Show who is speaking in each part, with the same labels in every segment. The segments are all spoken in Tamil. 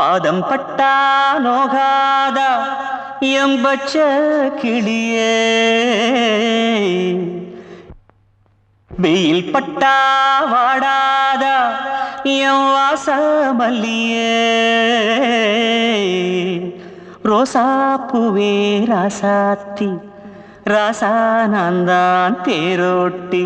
Speaker 1: பாதம் பட்டா நோகாத எம்பச்ச கிளியே, வெயில் பட்டா வாடாத என் வாசமல்லியே, ரோசா பூவே ராசாத்தி ராசா நான் தான் தேரோட்டி.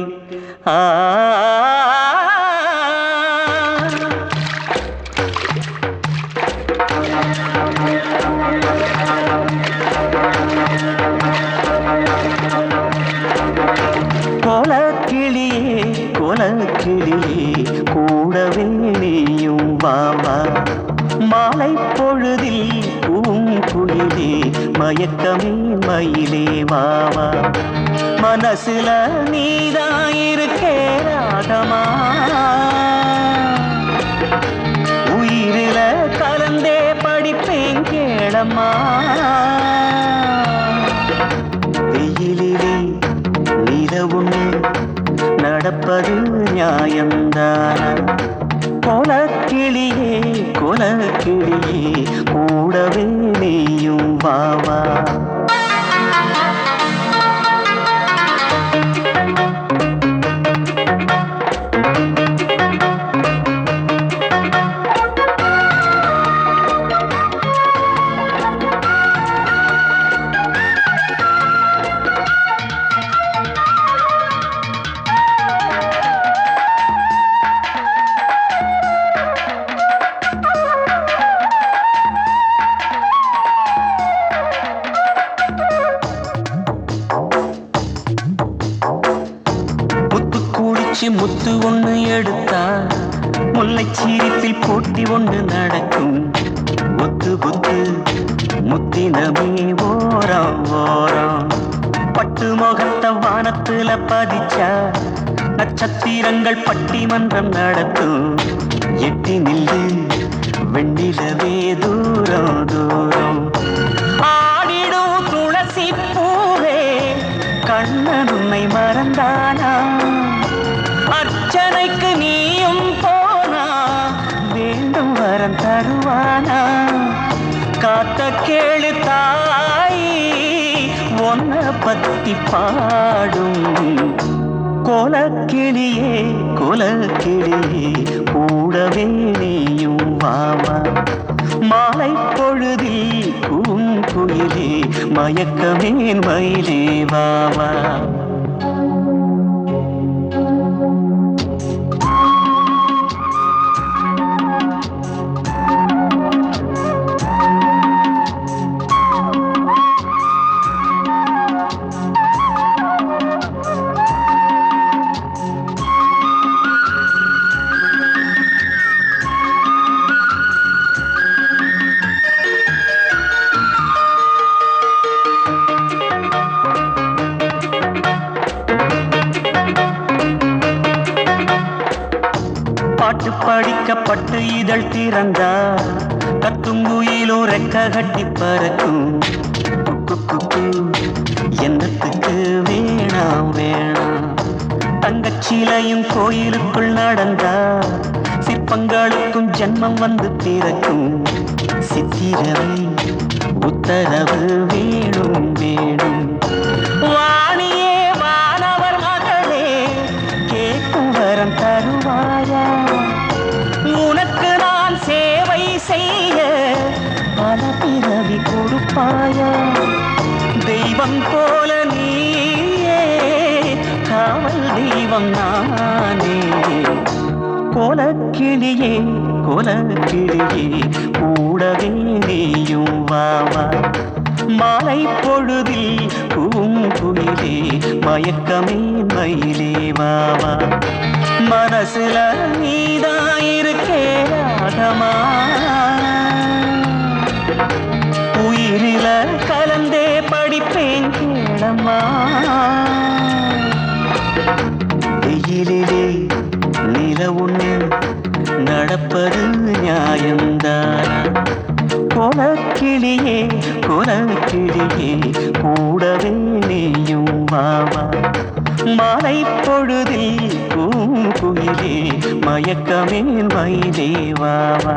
Speaker 1: கோலக்கிளியே கோலக்கிளியே கூடவே நீயும் வாவா, மாலை பொழுதில் பூங்குயிலே மயக்கமே மயிலே வாவா, மனசுல நீதான் இருக்கே ராகமா, உயிரில கலந்தே படிப்பேன் கேளம்மா, வெயிலிலே நிலவுன்னு நடப்பது நியாயந்தானா, கோலக்கிளியே கோலக்கிளியே கூடவே நீயும் வாவா. முத்து ஒண்ணு எடுத்தா முல்லை சீரிப்பில் போட்டி ஒண்ணு நடக்கும், முத்து புத்து முத்தினமே ஓரம் ஓரம், பட்டு முகத்த வானத்துல பதிச்சா நட்சத்திரங்கள் பட்டிமன்றம் நடத்தும், எட்டி நில்லு வெண்ணிலவே தூரம் தூரம், ஆடிடும் துளசி பூவே கண்ணன் உன்னை மறந்தானா, அர்ச்சனைக்கு நீயும் போனா வேண்டும் வரம் தருவானா, காத்த கேளு தாயி ஒன்ன பத்தி பாடும், கோலக்கிளியே கோலக்கிளியே கூடவே நீயும் வாவா, மாலை பொழுதில் பூங்குயிலே மயக்கமே மயிலே வாவா. பாட்டு படிக்கப்பட்டு இதழ் திறந்தா கத்தும் குயிலோ ரெக்க கட்டி பறக்கும், என்னத்துக்கு வேணாம் வேணாம், தங்கச்சிலையும் கோயிலுக்குள் நடந்தா சிற்பங்களுக்கும் ஜன்மம் வந்து பிறக்கும், சித்திரவை உத்தரவு வேணும் வேணும், வாணியே வானவர் மகளே கேட்கும் வரம் தருவாயா, உனக்கு நான் சேவை செய்ய பல பிறவி கொடுப்பாயா, தெய்வம் போல நீயே காவல் தெய்வம் நானே, கோலக்கிளியே கோலக்கிளியே கூடவே நீயும் வாவா, மாலை பொழுதில் பூங்குயிலே மயக்கமே மயிலே வாவா, மனசுல நீதான் இருக்கே ராகமா, உயிரில கலந்தே படிப்பேன் கேளம்மா, வெயிலிலே நிலவுன்னு நடப்பது நியாயந்தானா, கோலக்கிளியே கோலக்கிளியே கூடவே நீயும் வாவா, மாலை பொழுதில் பூங்குயிலே மயக்கமே மயிலே வாவா.